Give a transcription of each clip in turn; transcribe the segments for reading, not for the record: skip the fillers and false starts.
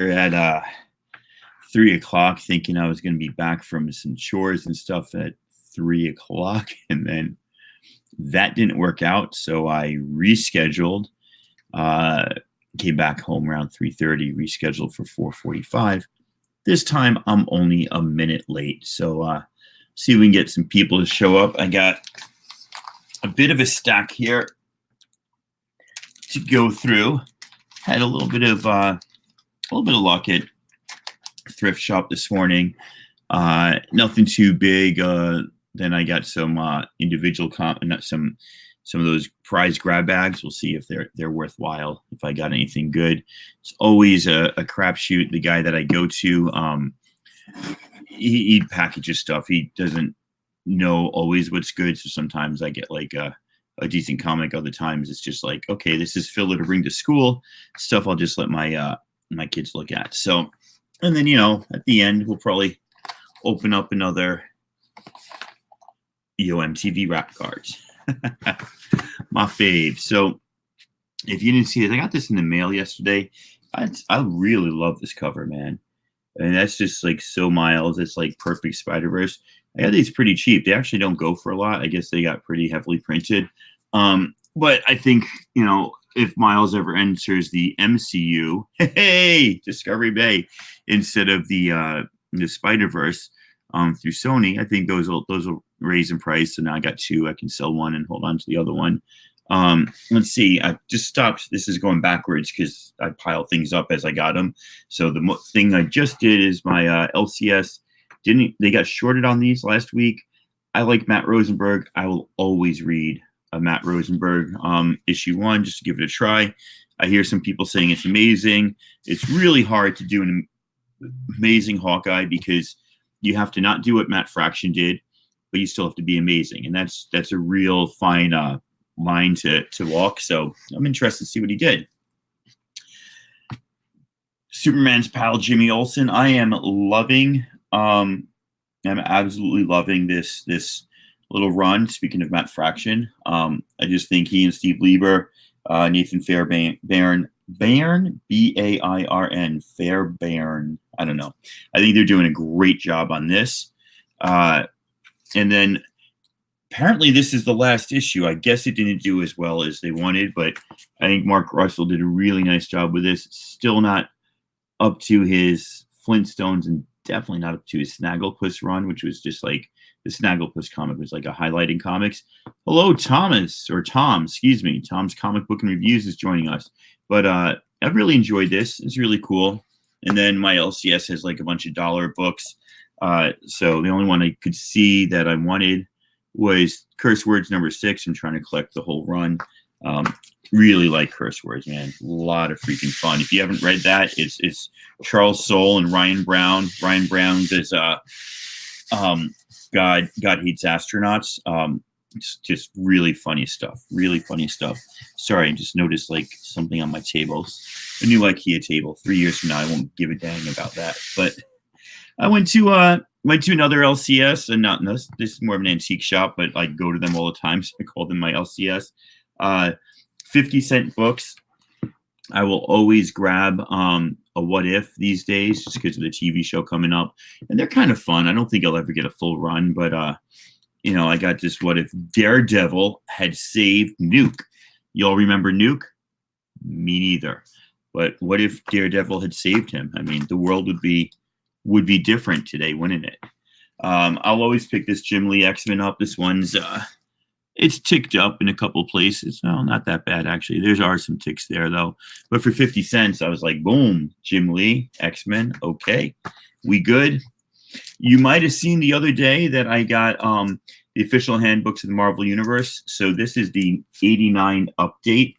at 3 o'clock, thinking I was going to be back from some chores and stuff at 3 o'clock, and then that didn't work out. So I rescheduled. Uh, Came back home around 3:30, rescheduled for 4:45. This time I'm only a minute late. So see if we can get some people to show up. I got a bit of a stack here to go through. Had a little bit of luck at thrift shop this morning. Nothing too big. Then I got some individual some of those prize grab bags. We'll see if they're worthwhile. If I got anything good, it's always a crapshoot. The guy that I go to, he packages stuff. He doesn't know always what's good. So sometimes I get like a decent comic. Other times it's just like, okay, this is filler to bring to school stuff. I'll just let my kids look at. So, and then at the end we'll probably open up another MTV Rap cards. My fave. So if you didn't see it, I got this in the mail yesterday. I really love this cover, man. And that's just like so Miles. It's like perfect Spider-Verse. I got these pretty cheap. They actually don't go for a lot. I guess they got pretty heavily printed. But I think, if Miles ever enters the MCU, hey, Discovery Bay, instead of the Spider-Verse through Sony, I think those will raise in price. So now I got two. I can sell one and hold on to the other one. Let's see. I just stopped. This is going backwards because I pile things up as I got them. So the thing I just did is my LCS. They got shorted on these last week. I like Matt Rosenberg. I will always read a Matt Rosenberg issue 1 just to give it a try. I hear some people saying it's amazing. It's really hard to do an amazing Hawkeye because you have to not do what Matt Fraction did, but you still have to be amazing. And that's a real fine line to walk. So I'm interested to see what he did. Superman's pal, Jimmy Olsen. I am loving, I'm absolutely loving this little run. Speaking of Matt Fraction, I just think he and Steve Lieber, Nathan Fairbairn, B-A-I-R-N, Fairbairn. I don't know. I think they're doing a great job on this. And then apparently this is the last issue. I guess it didn't do as well as they wanted, but I think Mark Russell did a really nice job with this. Still not up to his Flintstones and definitely not up to his Snagglepuss run, which was just like the Snagglepuss comic was like a highlight in comics. Hello, Tom, excuse me. Tom's Comic Book and Reviews is joining us. But I've really enjoyed this. It's really cool. And then my LCS has like a bunch of dollar books. So the only one I could see that I wanted was Curse Words number 6. I'm trying to collect the whole run. Really like Curse Words, man. A lot of freaking fun. If you haven't read that, it's Charles Soule and Ryan Brown. Ryan Brown does God Hates Astronauts. It's just really funny stuff. Really funny stuff. Sorry, I just noticed like something on my table. A new IKEA table. 3 years from now, I won't give a dang about that. But I went to another LCS, and this is more of an antique shop, but I go to them all the time, so I call them my LCS. 50-cent books. I will always grab a What If these days, just because of the TV show coming up, and they're kind of fun. I don't think I'll ever get a full run, but I got this What If Daredevil had saved Nuke. Y'all remember Nuke? Me neither. But what if Daredevil had saved him? I mean, the world would be different today, wouldn't it? I'll always pick this Jim Lee X-Men up. This one's it's ticked up in a couple places. No, not that bad actually. There are some ticks there though. But for 50 cents, I was like, boom, Jim Lee X-Men. Okay, we good. You might have seen the other day that I got the official handbooks of the Marvel Universe. So this is the 89 update.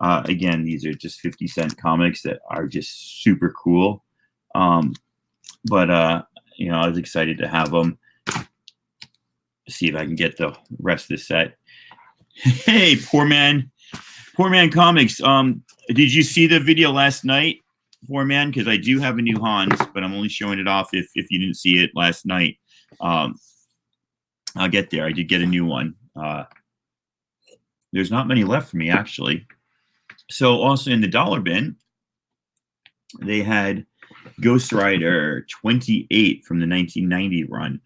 Again, these are just 50-cent comics that are just super cool. But I was excited to have them. See if I can get the rest of the set. Hey, Poor Man Comics. Did you see the video last night, Poor Man? Because I do have a new Hans, but I'm only showing it off if you didn't see it last night. I'll get there. I did get a new one. There's not many left for me, actually. So also in the dollar bin, they had Ghost Rider 28 from the 1990 run.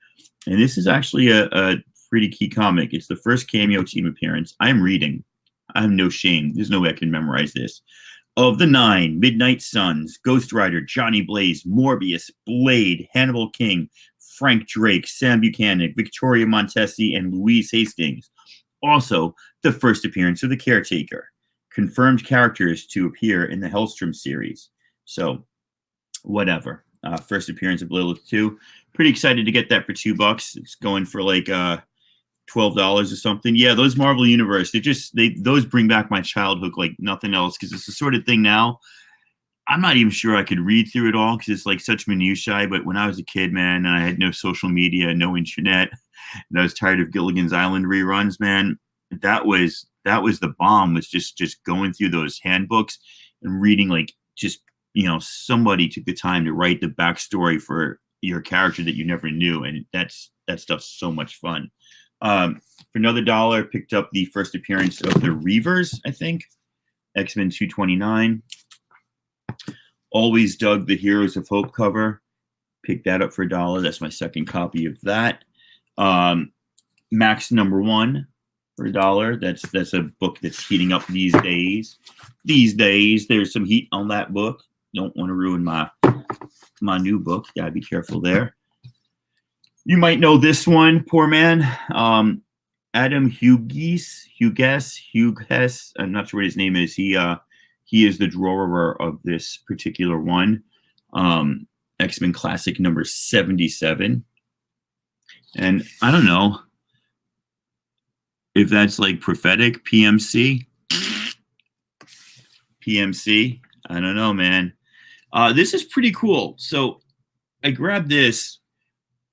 And this is actually a pretty key comic. It's the first cameo team appearance. I'm reading. I have no shame. There's no way I can memorize this. Of the 9, Midnight Suns, Ghost Rider, Johnny Blaze, Morbius, Blade, Hannibal King, Frank Drake, Sam Buchanan, Victoria Montesi, and Louise Hastings. Also, the first appearance of the Caretaker. Confirmed characters to appear in the Hellstrom series. So, whatever. First appearance of Lilith 2. Pretty excited to get that for $2. It's going for like $12 or something. Yeah, those Marvel Universe, those bring back my childhood like nothing else, because it's the sort of thing now I'm not even sure I could read through it all because it's like such minutiae. But when I was a kid, man, and I had no social media, no internet, and I was tired of Gilligan's Island reruns, man, that was the bomb, was just going through those handbooks and reading, like, just, somebody took the time to write the backstory for your character that you never knew. And that stuff's so much fun. For another $1, picked up the first appearance of the Reavers, I think. X-Men 229. Always dug the Heroes of Hope cover. Picked that up for $1. That's my second copy of that. Max #1 for $1. That's a book that's heating up these days. There's some heat on that book. Don't want to ruin my new book. Gotta be careful there. You might know this one, poor man. Adam Hughes. I'm not sure what his name is. He is the drawer of this particular one. X-Men Classic number 77. And I don't know if that's like prophetic PMC. I don't know, man. This is pretty cool. So I grabbed this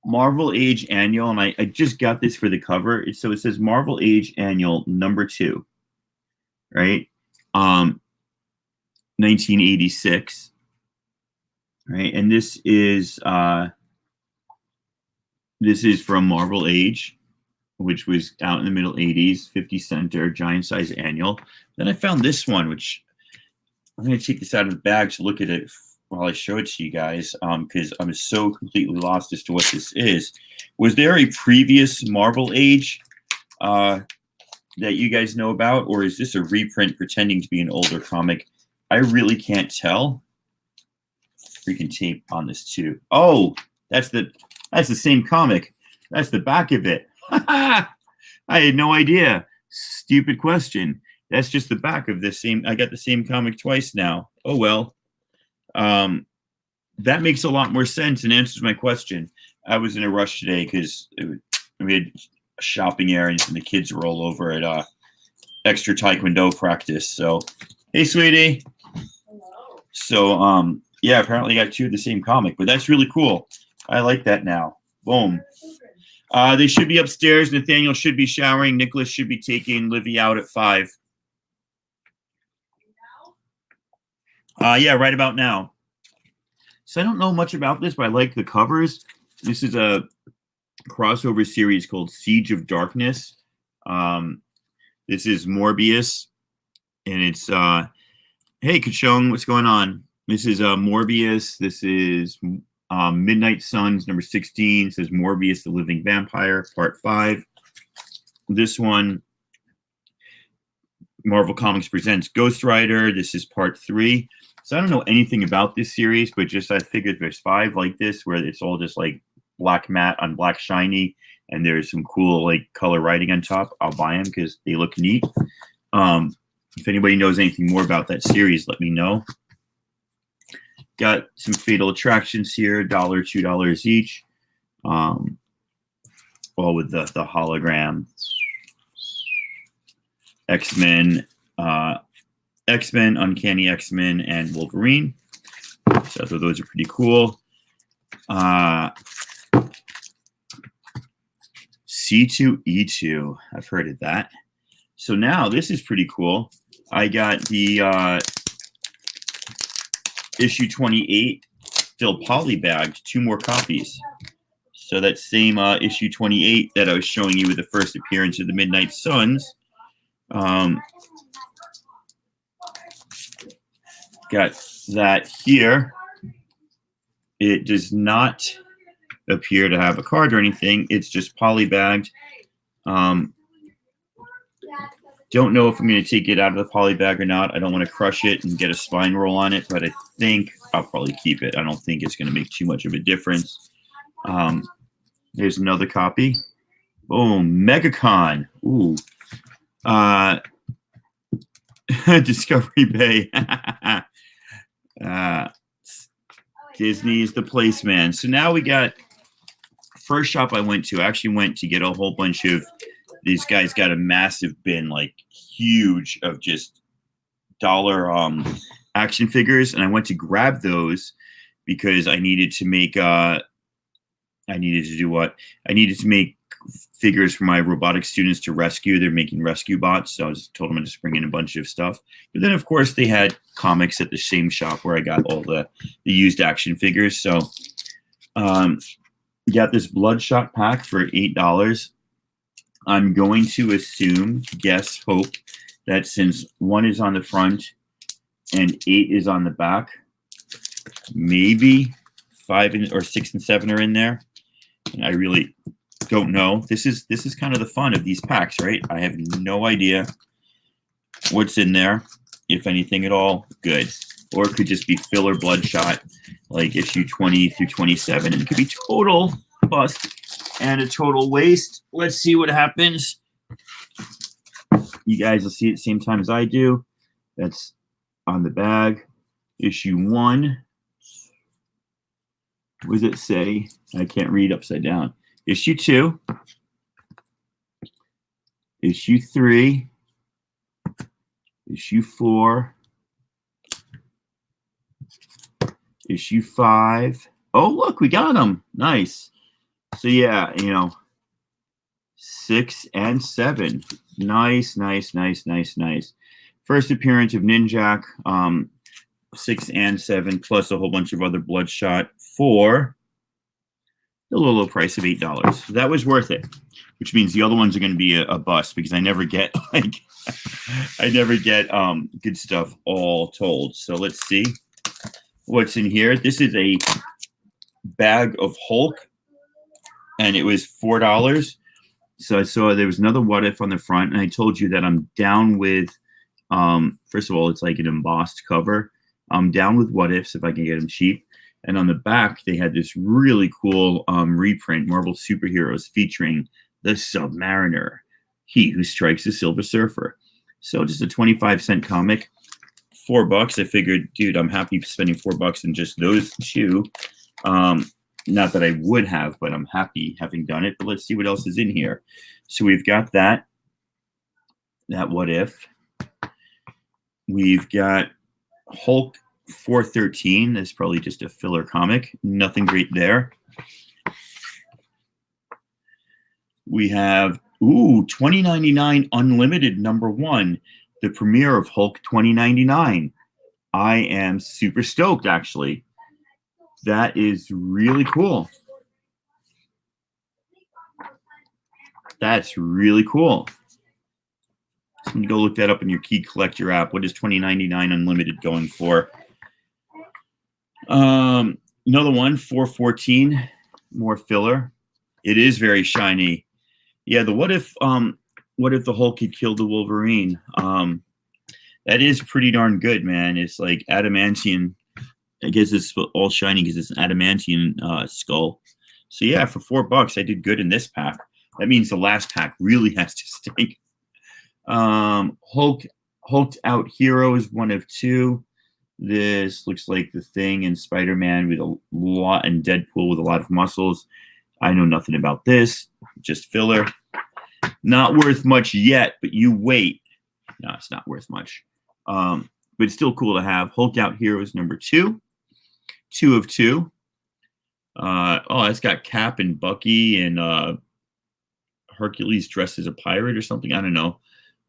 Marvel Age Annual, and I just got this for the cover. So it says Marvel Age Annual #2, right? 1986, right? And this is from Marvel Age, which was out in the middle 80s, 50 center, giant size annual. Then I found this one, which I'm going to take this out of the bag to look at it while I show it to you guys, because I'm so completely lost as to what this is. Was there a previous Marvel Age that you guys know about, or is this a reprint pretending to be an older comic? I really can't tell. Freaking tape on this too. Oh, that's the same comic. That's the back of it. I had no idea. Stupid question. That's just the back of the same. I got the same comic twice now. Oh well. That makes a lot more sense and answers my question. I was in a rush today because we had shopping errands and the kids were all over at extra Taekwondo practice. So, hey, sweetie. Hello. So, yeah, apparently I got 2 of the same comic, but that's really cool. I like that now. Boom. They should be upstairs. Nathaniel should be showering. Nicholas should be taking Livy out at 5. Yeah, right about now. So I don't know much about this, but I like the covers. This is a crossover series called Siege of Darkness. This is Morbius, and it's hey, Kachung, what's going on? This is Morbius. This is Midnight Suns number 16. It says Morbius the Living Vampire, part 5. This one, Marvel Comics presents Ghost Rider. This is part 3. So I don't know anything about this series, but just I figured there's 5 like this where it's all just like black matte on black shiny, and there's some cool like color writing on top. I'll buy them because they look neat. If anybody knows anything more about that series, let me know. Got some Fatal Attractions here, $1, $2 each. All with the hologram. X-Men, Uncanny X-Men, and Wolverine. So those are pretty cool. C2E2. I've heard of that. So now this is pretty cool. I got the issue 28 still polybagged, 2 more copies. So that same issue 28 that I was showing you with the first appearance of the Midnight Suns. Got that here. It does not appear to have a card or anything. It's just polybagged. Don't know if I'm going to take it out of the poly bag or not. I don't want to crush it and get a spine roll on it, but I think I'll probably keep it. I don't think it's going to make too much of a difference. There's another copy. Boom, MegaCon. Ooh. Discovery Bay. Disney is the place, man. So now we got first shop I went to. I actually went to get a whole bunch of these guys got a massive bin, like huge, of just dollar action figures, and I went to grab those because I needed to make I needed to do what? I needed to make figures for my robotics students to rescue. They're making rescue bots, so I just told them to just bring in a bunch of stuff. But then, of course, they had comics at the same shop where I got all the used action figures. So, got this Bloodshot pack for $8. I'm going to assume, guess, hope that since 1 is on the front and 8 is on the back, maybe 5 or 6 and 7 are in there. And I really don't know. This is kind of the fun of these packs, right? I have no idea what's in there, if anything at all. Good. Or it could just be filler Bloodshot, like issue 20 through 27, and it could be total bust and a total waste. Let's see what happens. You guys will see it same time as I do. That's on the bag. Issue 1. What does it say? I can't read upside down. Issue 2. Issue 3. Issue 4. Issue 5. Oh, look, we got them. Nice. So, yeah, 6 and 7. Nice. First appearance of Ninjak, 6 and 7, plus a whole bunch of other Bloodshot for the low price of $8. So that was worth it, which means the other ones are going to be a bust because I never get good stuff all told. So let's see what's in here. This is a bag of Hulk, and it was $4. So I saw there was another What If on the front, and I told you that I'm down with, first of all, it's like an embossed cover. I'm down with What Ifs if I can get them cheap. And on the back, they had this really cool reprint, Marvel Superheroes, featuring the Submariner, he who strikes the Silver Surfer. So just a 25-cent comic, $4. I figured, dude, I'm happy spending $4 in just those two. Not that I would have, but I'm happy having done it. But let's see what else is in here. So we've got that What If. We've got Hulk 413. That's probably just a filler comic. Nothing great there. We have, 2099 Unlimited #1, the premiere of Hulk 2099. I am super stoked, actually. That is really cool. That's really cool. So you can go look that up in your Key Collector app. What is 2099 Unlimited going for? Another one, 414, more filler. It is very shiny. Yeah, the what if the Hulk had killed the Wolverine? That is pretty darn good, man. It's like adamantium. I guess it's all shiny because it's an adamantium skull. So yeah, for $4, I did good in this pack. That means the last pack really has to stink. Hulked Out Hero is 1 of 2. This looks like the Thing and Spider-Man with a lot, and Deadpool with a lot of muscles. I know nothing about this. Just filler. Not worth much yet, but you wait. No, it's not worth much. But it's still cool to have. Hulk Out Heroes #2. 2 of 2. It's got Cap and Bucky and Hercules dressed as a pirate or something. I don't know.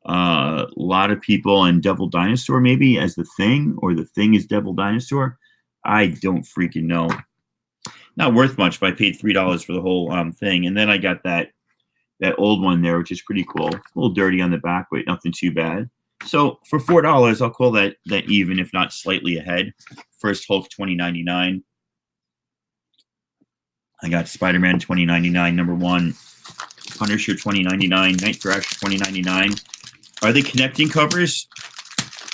A lot of people, and Devil Dinosaur maybe as the Thing, or the Thing is Devil Dinosaur. I don't freaking know. Not worth much, but I paid $3 for the whole thing. And then I got that old one there, which is pretty cool. A little dirty on the back, but nothing too bad. So for $4, I'll call that even, if not slightly ahead. First Hulk 2099. I got Spider-Man 2099 #1, Punisher 2099, Night Thrasher 2099. Are they connecting covers?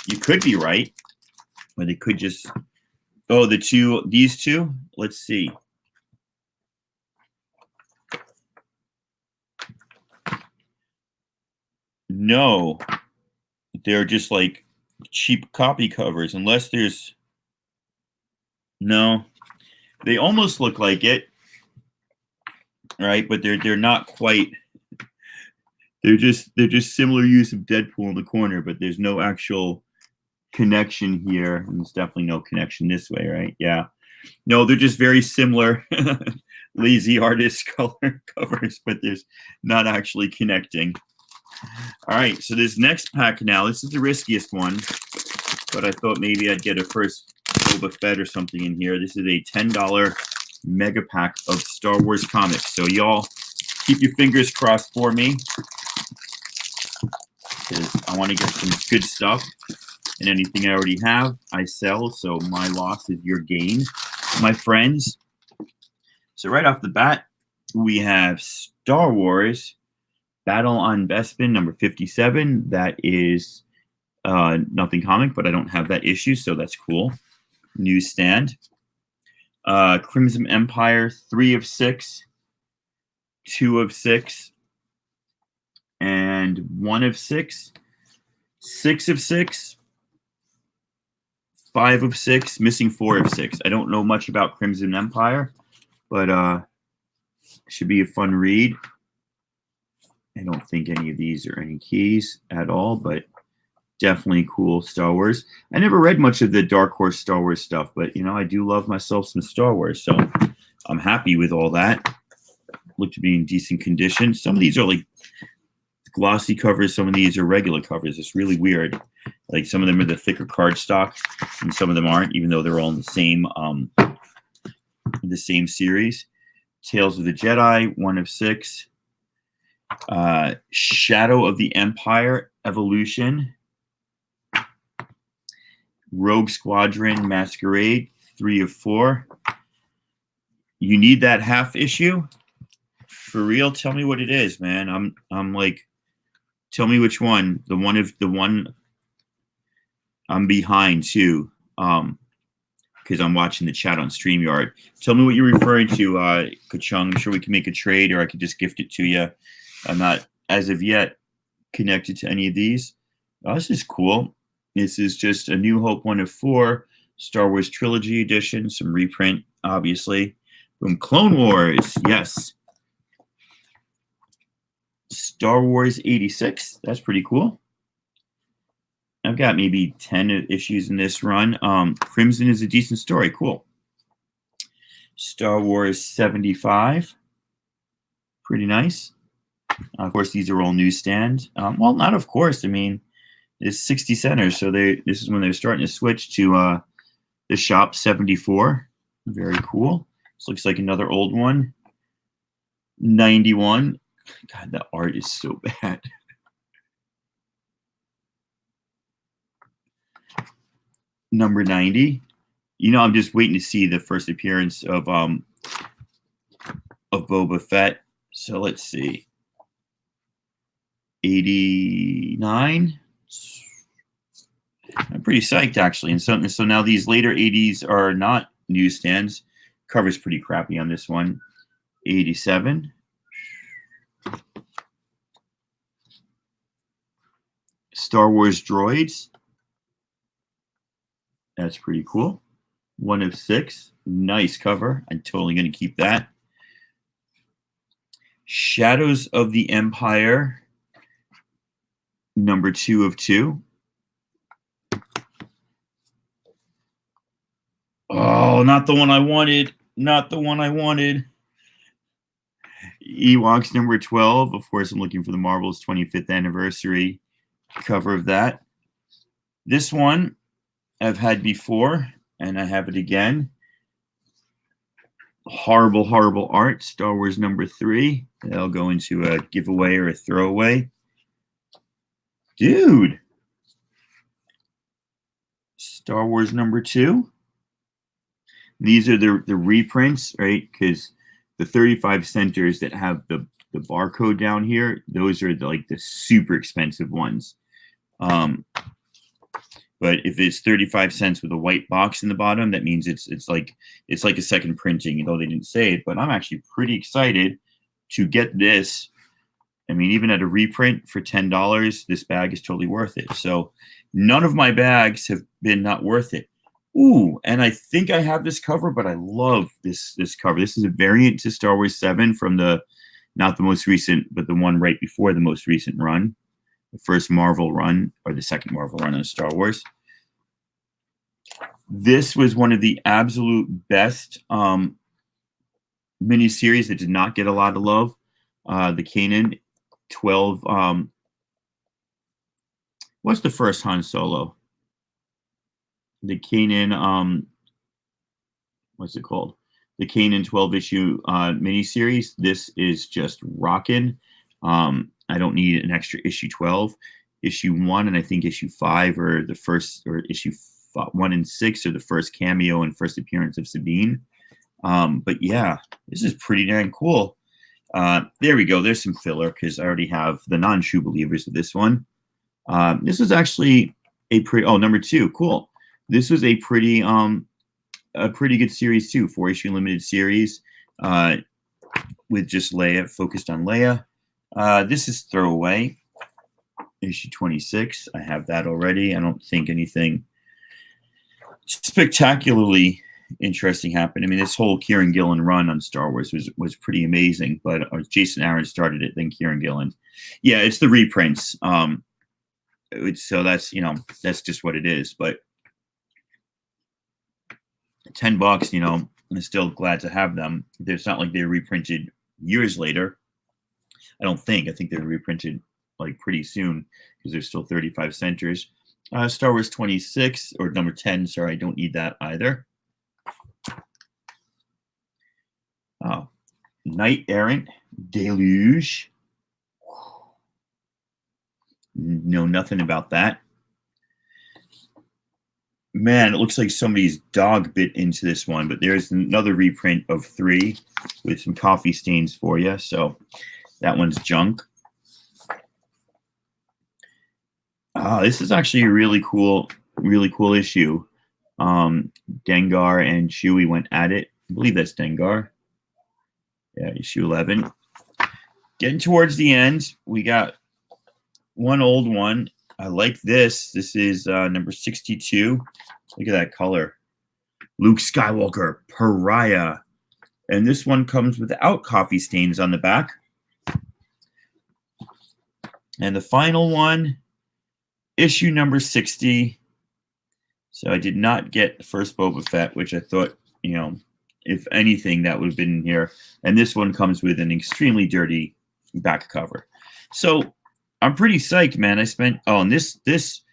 You could be right, or they could just. Oh, these two. Let's see. No, they're just like cheap copy covers, unless there's. No, they almost look like it, right? But they're not quite. They're just similar use of Deadpool in the corner, but there's no actual connection here. And there's definitely no connection this way, right? Yeah. No, they're just very similar lazy artist color covers, but there's not actually connecting. All right, so this next pack now, this is the riskiest one, but I thought maybe I'd get a first Boba Fett or something in here. This is a $10 mega pack of Star Wars comics. So y'all keep your fingers crossed for me, because I want to get some good stuff. And anything I already have, I sell. So my loss is your gain, my friends. So right off the bat, we have Star Wars Battle on Bespin #57. That is nothing comic, but I don't have that issue, so that's cool. Newsstand. Crimson Empire 3 of 6, 2 of 6, and 1 of 6, 6 of 6, 5 of 6, missing 4 of 6. I don't know much about Crimson Empire, but should be a fun read. I don't think any of these are any keys at all, but definitely cool Star Wars. I never read much of the Dark Horse Star Wars stuff, but I do love myself some Star Wars, so I'm happy with all that. Look to be in decent condition. Some of these are like glossy covers, some of these are regular covers. It's really weird. Like some of them are the thicker cardstock, and some of them aren't, even though they're all in the same series. Tales of the Jedi, 1 of 6. Shadow of the Empire Evolution, Rogue Squadron Masquerade, 3 of 4. You need that half issue? For real? Tell me what it is, man. I'm like, tell me which one. The one I'm behind too. Because I'm watching the chat on StreamYard. Tell me what you're referring to, Kachung. I'm sure we can make a trade, or I could just gift it to you. I'm not, as of yet, connected to any of these. Oh, this is cool. This is just a New Hope 1 of 4, Star Wars Trilogy Edition, some reprint, obviously. Boom, Clone Wars, yes. Star Wars 86, that's pretty cool. I've got maybe 10 issues in this run. Crimson is a decent story, cool. Star Wars 75, pretty nice. Of course, these are all newsstand. Well, not of course. I mean, it's 60 centers, so this is when they're starting to switch to the shop 74. Very cool. This looks like another old one. 91. God, the art is so bad. Number 90. I'm just waiting to see the first appearance of Boba Fett. So let's see. 89. I'm pretty psyched, actually. And so now these later 80s are not newsstands. Cover's pretty crappy on this one. 87. Star Wars Droids. That's pretty cool. 1 of 6. Nice cover. I'm totally going to keep that. Shadows of the Empire. Number 2 of 2. Oh, not the one I wanted. Not the one I wanted. Ewoks number 12. Of course, I'm looking for the Marvel's 25th anniversary cover of that. This one I've had before, and I have it again. Horrible, horrible art. Star Wars number 3. That'll go into a giveaway or a throwaway. Dude. Star Wars number 2. These are the reprints, right? Because the 35 centers that have the barcode down here, those are like the super expensive ones. But if it's 35 cents with a white box in the bottom, that means it's like a second printing, though they didn't say it. But I'm actually pretty excited to get this. I mean, even at a reprint for $10, this bag is totally worth it. So none of my bags have been not worth it. Ooh, and I think I have this cover, but I love this cover. This is a variant to Star Wars 7 from not the most recent, but the one right before the most recent run. The first Marvel run, or the second Marvel run on Star Wars. This was one of the absolute best miniseries that did not get a lot of love. The Kanan 12. What's the first Han Solo? The Kanan, what's it called? The Kanan 12-issue miniseries. This is just rocking. I don't need an extra issue 12. Issue 1 and I think issue 5 are the first, or issue 1 and 6 are the first cameo and first appearance of Sabine. But yeah, this is pretty dang cool. There we go. There's some filler because I already have the non-true believers of this one. This is actually a pretty, number 2. Cool. This was a pretty good series too, 4-issue limited series with just Leia, focused on Leia. This is throwaway. Issue 26. I have that already. I don't think anything spectacularly interesting happened. I mean, this whole Kieran Gillen run on Star Wars was pretty amazing, but Jason Aaron started it, then Kieran Gillen. Yeah, it's the reprints. So that's, that's just what it is. But $10, I'm still glad to have them. It's not like they're reprinted years later. I don't think. I think they're reprinted like pretty soon because there's still 35 centers. Star Wars 26 or number 10. Sorry, I don't need that either. Oh, Knight Errant Deluge. Know nothing about that. Man, it looks like somebody's dog bit into this one, but there's another reprint of 3 with some coffee stains for you. So that one's junk. This is actually a really cool issue. Dengar and Chewie went at it. I believe that's Dengar. Yeah, issue 11. Getting towards the end, we got one old one. I like this. This is number 62. Look at that color. Luke Skywalker, Pariah. And this one comes without coffee stains on the back. And the final one, issue number 60. So I did not get the first Boba Fett, which I thought, if anything, that would have been in here. And this one comes with an extremely dirty back cover. So I'm pretty psyched, man. I spent, and this is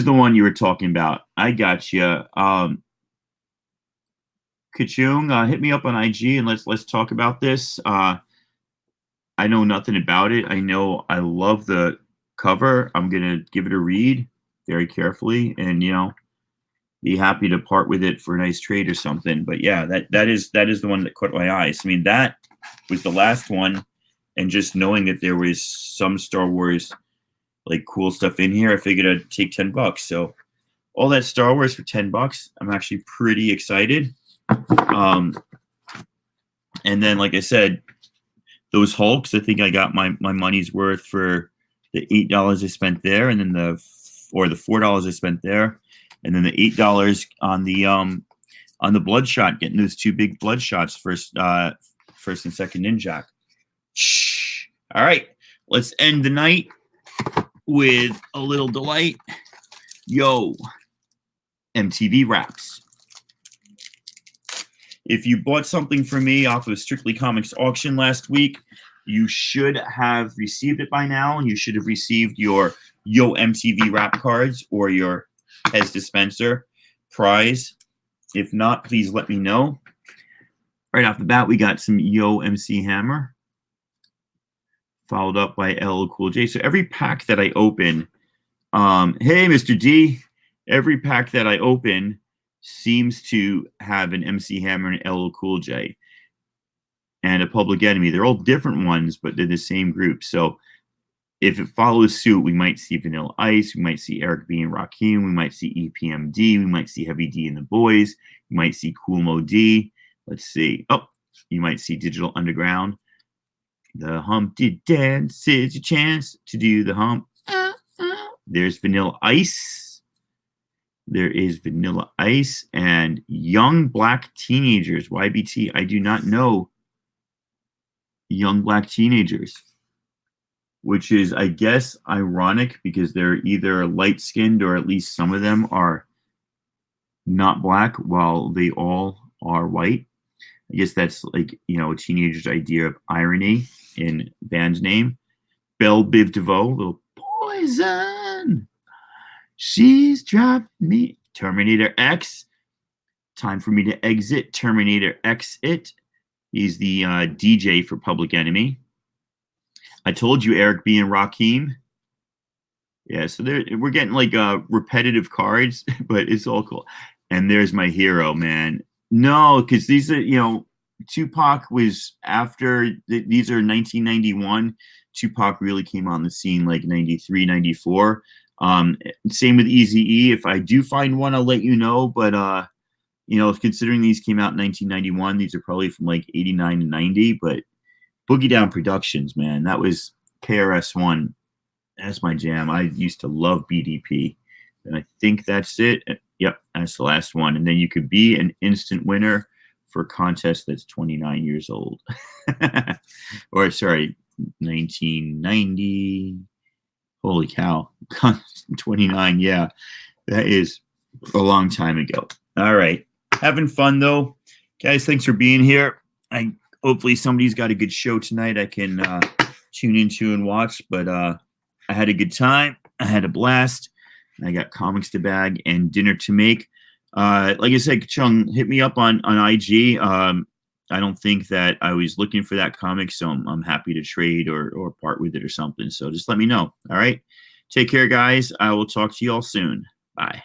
the one you were talking about. I got you. Kachung, hit me up on IG and let's talk about this. I know nothing about it. I know I love the cover. I'm gonna give it a read very carefully, and be happy to part with it for a nice trade or something. But yeah, that is the one that caught my eyes. I mean, that was the last one, and just knowing that there was some Star Wars like cool stuff in here, I figured I'd take $10. So all that Star Wars for $10, I'm actually pretty excited. And then, like I said, those Hulks, I think I got my money's worth for the $8 I spent there, and then the $4 I spent there, and then the $8 on the Bloodshot, getting those 2 big Bloodshots, first and second Ninjak. Shh. All right, let's end the night with a little delight. Yo, MTV Wraps. If you bought something from me off of Strictly Comics auction last week, you should have received it by now, and you should have received your Yo MTV Wrap cards or your Pez dispenser prize. If not, please let me know. Right off the bat, we got some Yo MC Hammer, followed up by LL Cool J. So every pack that I open, hey, Mr. D, every pack that I open seems to have an MC Hammer and LL Cool J and a Public Enemy. They're all different ones, but they're the same group. So if it follows suit, we might see Vanilla Ice, we might see Eric B and Rakim, we might see EPMD, we might see Heavy D and the Boys, you might see Kool Moe Dee. Let's see. Oh, you might see Digital Underground. The Humpty Dance is your chance to do the hump. There's Vanilla Ice. There is Vanilla Ice and Young Black Teenagers. YBT. I do not know Young Black Teenagers, which is, I guess, ironic because they're either light-skinned or at least some of them are not black while they all are white. I guess that's like, you know, a teenager's idea of irony in band name. Belle Biv DeVoe, little poison. She's dropped me. Terminator X. Time for me to exit. Terminator X it. He's the DJ for Public Enemy. I told you Eric B and Rakim. Yeah, so we're getting like repetitive cards, but it's all cool. And there's my hero, man. No, because these are, you know, Tupac was after, these are 1991. Tupac really came on the scene like 93, 94. Same with Eazy-E. If I do find one, I'll let you know. But, you know, considering these came out in 1991, these are probably from like 89 to 90. But Boogie Down Productions, man, that was KRS-One. That's my jam. I used to love BDP. And I think that's it. Yep, that's the last one. And then you could be an instant winner for a contest that's 29 years old. Or, sorry, 1990. Holy cow. 29, yeah. That is a long time ago. All right. Having fun, though. Guys, thanks for being here. Hopefully somebody's got a good show tonight I can tune into and watch. But I had a good time. I had a blast. I got comics to bag and dinner to make. Like I said, Chung, hit me up on IG. I don't think that I was looking for that comic, so I'm happy to trade or part with it or something. So just let me know. All right. Take care, guys. I will talk to you all soon. Bye.